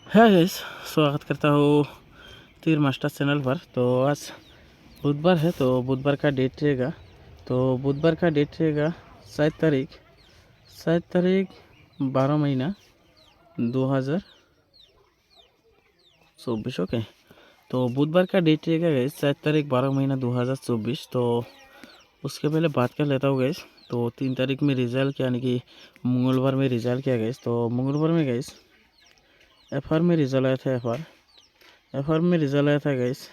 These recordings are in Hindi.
है गाइस, स्वागत करता हूँ तीर मास्टर चैनल पर। तो आज बुधवार है, तो बुधवार का डेट रहेगा। तो बुधवार का डेट रहेगा 7 तारीख 12 महीना 2024। ओके, तो बुधवार का डेट रहेगा गाइस 7 तारीख 12 महीना 2024। तो उसके पहले बात कर लेता हूँ गाइस। तो 3 तारीख में रिजल्ट यानी कि मंगलवार में रिजल्ट किया गाइस। तो मंगलवार में गाइस FR में रिजल्ट आया था। FR में रिजल्ट आया था गाइस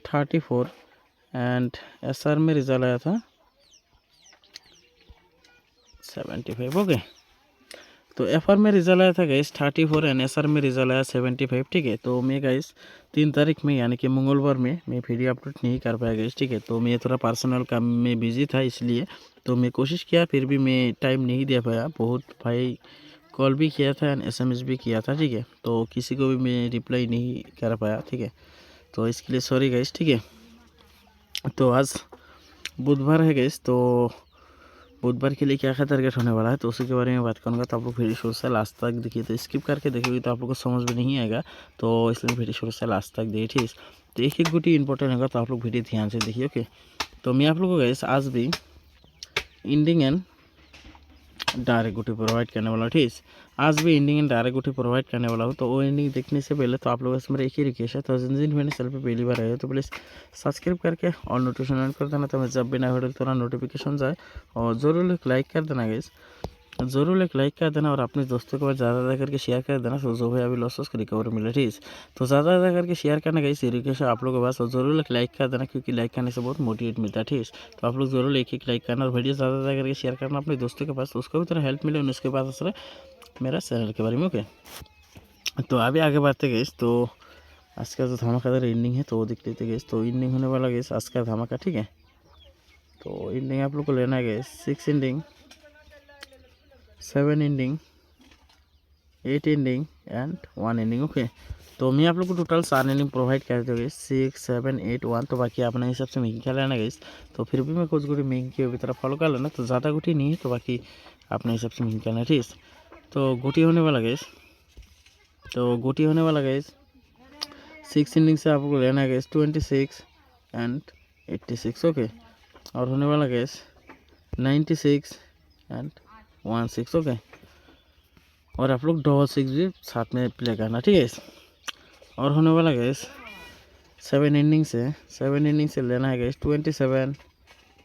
34 एंड SR में रिजल्ट आया था 75। ओके, तो FR में रिजल्ट आया था गाइस 34 एंड SR में रिजल्ट आया 75। ठीक है, तो मैं गाइस 3 तारीख में यानी कि मंगलवार में मैं वीडियो अपलोड नहीं कर पाया गाइस। ठीक है, तो मैं थोड़ा पर्सनल काम में बिजी था, इसलिए तो मैं कोशिश किया, फिर भी मैं टाइम नहीं दे पाया। बहुत भाई कॉल भी किया था एंड SMS भी किया था। ठीक है, तो किसी को भी मैं रिप्लाई नहीं कर पाया। ठीक है, तो इसके लिए सॉरी गाइस। ठीक है, तो आज बुधवार है गाइस। तो बुधवार के लिए क्या क्या टारगेट होने वाला है तो उसी के बारे में बात करूँगा। तो आप लोग वीडियो शुरू से लास्ट तक देखिए, तो स्किप करके देखोगे तो आप लोग को समझ में नहीं आएगा, तो इसलिए वीडियो शुरू से लास्ट तक देखिए। ठीक, तो एक एक गुटी इंपॉर्टेंट होगा, तो आप लोग वीडियो ध्यान से देखिए। ओके, तो मैं आप लोगों को गाइस आज भी इंडिंग एंड डायरेक्ट गुटी प्रोवाइड करने वाला हूँ। ठीक, आज भी इंडिंग एंड डायरेक्ट गुटी प्रोवाइड करने वाला हूँ। तो वो इंडिंग देखने से पहले तो आप लोगों से मेरा एक ही रिक्वेस्ट है, तो जिन मेरे चैनल पे पहली बार आए हो तो प्लीज़ सब्सक्राइब करके और नोटिफिकेशन ऑन कर देना, तो मैं जब भी नया वीडियो तो नोटिफिकेशन जाए। और ज़रूर एक लाइक कर देना गाइस, ज़रूर एक लाइक कर देना और अपने दोस्तों के पास ज़्यादा करके शेयर कर देना, तो जो भाई अभी लॉस उसको रिकवर मिले। ठीक, तो ज़्यादा करके शेयर करना गाइस, रिक्वेस्ट आप लोगों के पास। और ज़रूर एक लाइक कर देना, क्योंकि लाइक करने से बहुत मोटिवेट मिलता है। ठीक, तो आप लोग ज़रूर एक लाइक करना और वीडियो ज़्यादा करके शेयर करना अपने दोस्तों के पास, तो उसको भी थोड़ा हेल्प मिले उसके पास असर मेरा चैनल के बारे में। ओके, तो अभी आगे बढ़ते गए। तो आज का जो धमाकेदार इंडिंग है तो वो देख लेते गए। तो इंडिंग होने वाला गए आज का धमाका। ठीक है, तो इंडिंग आप लोग को लेना गए 6 ending, 7 ending, 8 ending and 1 ending. Okay, तो मैं आप लोग को टोटल 4 इंडिंग प्रोवाइड कर दोगे 6, 7, 8, 1। तो बाकी अपने हिसाब से महंगी क्या लेना गई, तो फिर भी मैं कुछ गुटी महंगी की अभी तरह फॉलो कर लेना, तो ज़्यादा गुटी नहीं है, तो बाकी अपने हिसाब से महंगी करना। ठीक, तो गुटी होने वाला गई, तो गुटी होने वाला गई 6 इंडिंग से आपको लेना गैस 26 एंड 86। ओके, और होने वाला गैस 96 एंड 16। ओके, और आप लोग 6 भी साथ में प्ले करना। ठीक है, और होने वाला गैस 7 इंडिंग से लेना है गैस 27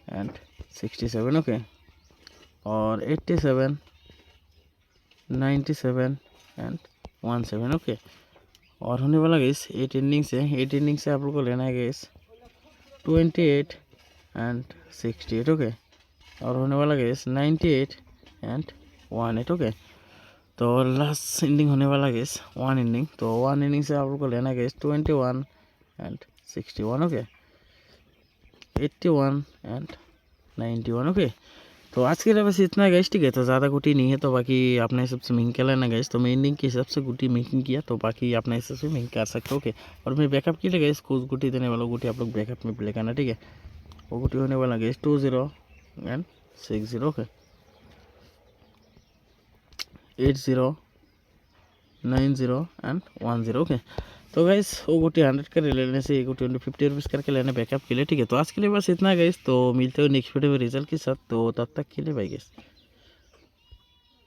एंड 67। ओके, और 87, 97 एंड 17। ओके, और होने वाला गैस 8 इंडिंग से आप लोग को लेना है गैस 28 एंड 68। ओके, और होने वाला गैस 98 एंड 18। ओके, तो लास्ट इंडिंग होने वाला गैस 1 इंडिंग, तो 1 इंडिंग से आप लोग को लेना gas 21 and 61। Okay, 81 and 91। Okay, तो आज के लिए बस इतना गैस। ठीक है, तो ज़्यादा गुटी नहीं है, तो बाकी अपने हिसाब से महंगी लेना गैस। तो मैं इंडिंग के हिसाब से गुटी मेकिंग किया, तो बाकी अपने हिसाब से महंगी कर सकते हो। ओके, और मैं बैकअप के लिए गैस कुछ गुटी देने वाला गुटी आप लोग बैकअप में प्ले करना। ठीक है, वो गुटी होने वाला gas 20 and 60। Okay, 80, 90 and 10। Okay, तो गाइस वो गुटी 100 कर लेने से एक गुटी 50 रुपीज़ करके लेना बैकअप के लिए। ठीक है, तो आज के लिए बस इतना गाइस, तो मिलते हो नेक्स्ट वीडियो में रिजल्ट के साथ। तो तब तक के लिए बाय गाइस।